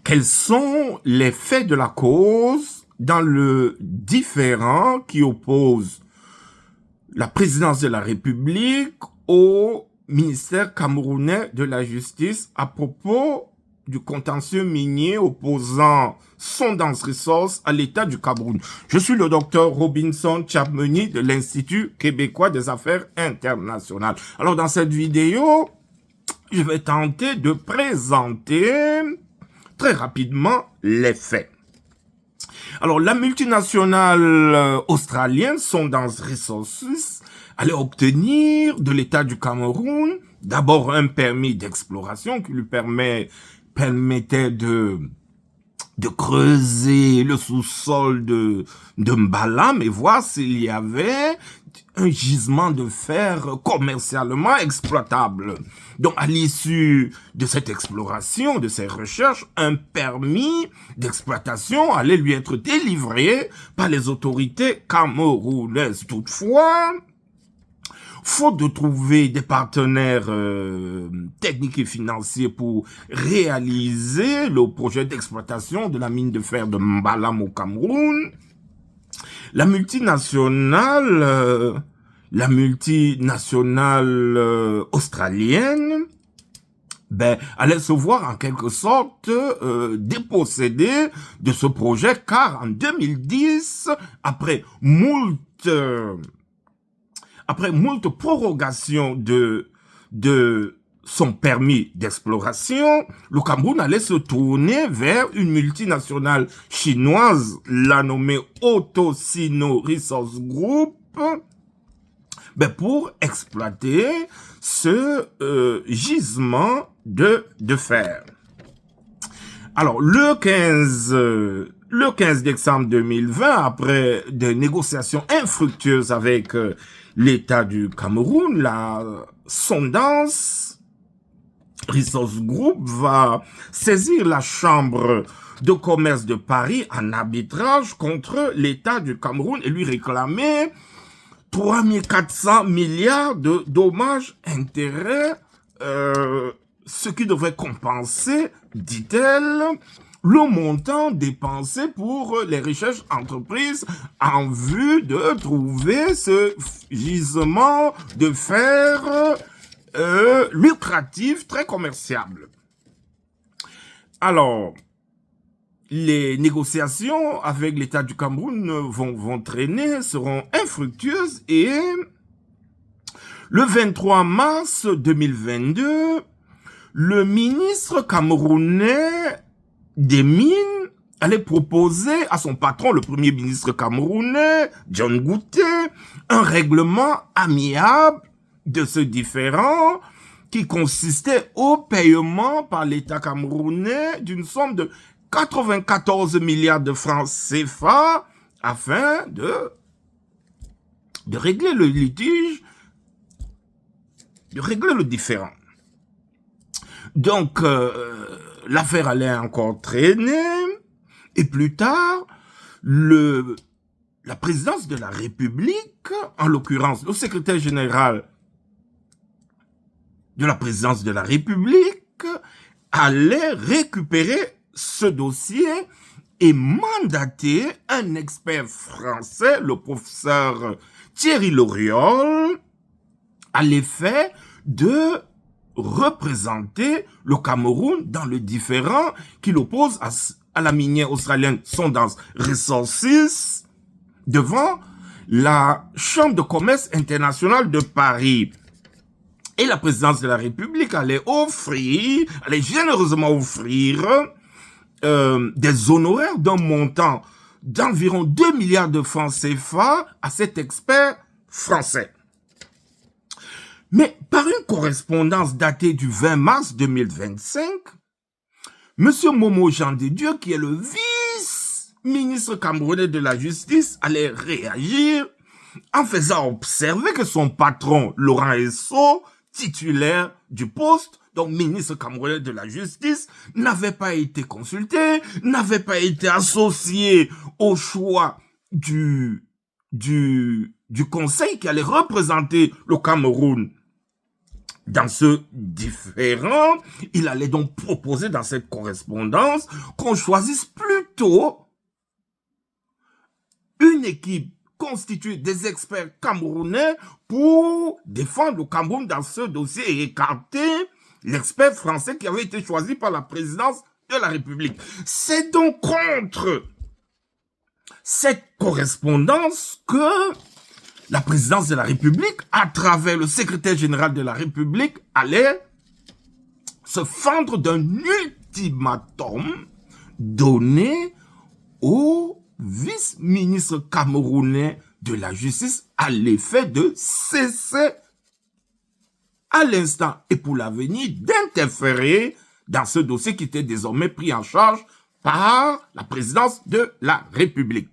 Quels sont les faits de la cause dans le différend qui oppose la présidence de la République au ministère camerounais de la Justice à propos du contentieux minier opposant Sundance Resources à l'État du Cameroun? Je suis le docteur Robinson Chapmeni de l'Institut québécois des affaires internationales. Alors, dans cette vidéo, je vais tenter de présenter très rapidement les faits. Alors, la multinationale australienne Sundance Resources allait obtenir de l'État du Cameroun d'abord un permis d'exploration qui lui permettait de creuser le sous-sol de Mbalam et voir s'il y avait un gisement de fer commercialement exploitable. Donc, à l'issue de cette exploration, de ces recherches, un permis d'exploitation allait lui être délivré par les autorités camerounaises. Toutefois, faute de trouver des partenaires techniques et financiers pour réaliser le projet d'exploitation de la mine de fer de Mbalam au Cameroun, la multinationale australienne allait se voir en quelque sorte dépossédée de ce projet, car en 2010, après moult prorogations de son permis d'exploration, le Cameroun allait se tourner vers une multinationale chinoise, la nommée Otosino Resource Group, pour exploiter ce gisement de fer. Alors, le 15 décembre 2020, après des négociations infructueuses avec l'État du Cameroun, la Sundance Resource Group va saisir la Chambre de commerce de Paris en arbitrage contre l'État du Cameroun et lui réclamer 3400 milliards de dommages-intérêts, ce qui devrait compenser, dit-elle, le montant dépensé pour les recherches entreprises en vue de trouver ce gisement de fer lucratif, très commerciable. Alors, les négociations avec l'État du Cameroun vont traîner, seront infructueuses et le 23 mars 2022, le ministre camerounais des Mines allait proposer à son patron, le premier ministre camerounais, John Gouté, un règlement amiable de ce différend qui consistait au paiement par l'État camerounais d'une somme de 94 milliards de francs CFA afin de régler le litige, de régler le différend. Donc, l'affaire allait encore traîner et plus tard, la présidence de la République, en l'occurrence le secrétaire général de la présidence de la République, allait récupérer ce dossier et mandater un expert français, le professeur Thierry Loriol, à l'effet de représenter le Cameroun dans le différend qui l'oppose à la minière australienne Sundance Resources devant la Chambre de commerce internationale de Paris. Et la présidence de la République allait généreusement offrir des honoraires d'un montant d'environ 2 milliards de francs CFA à cet expert français. Mais par une correspondance datée du 20 mars 2025, M. Momo Jean de Dieu, qui est le vice-ministre camerounais de la Justice, allait réagir en faisant observer que son patron, Laurent Esso, titulaire du poste, donc ministre camerounais de la Justice, n'avait pas été consulté, n'avait pas été associé au choix du conseil qui allait représenter le Cameroun Dans ce différend, il allait donc proposer dans cette correspondance qu'on choisisse plutôt une équipe constituée des experts camerounais pour défendre le Cameroun dans ce dossier et écarter l'expert français qui avait été choisi par la présidence de la République. C'est donc contre cette correspondance que la présidence de la République, à travers le secrétaire général de la République, allait se fendre d'un ultimatum donné au vice-ministre camerounais de la justice à l'effet de cesser à l'instant et pour l'avenir d'interférer dans ce dossier qui était désormais pris en charge par la présidence de la République.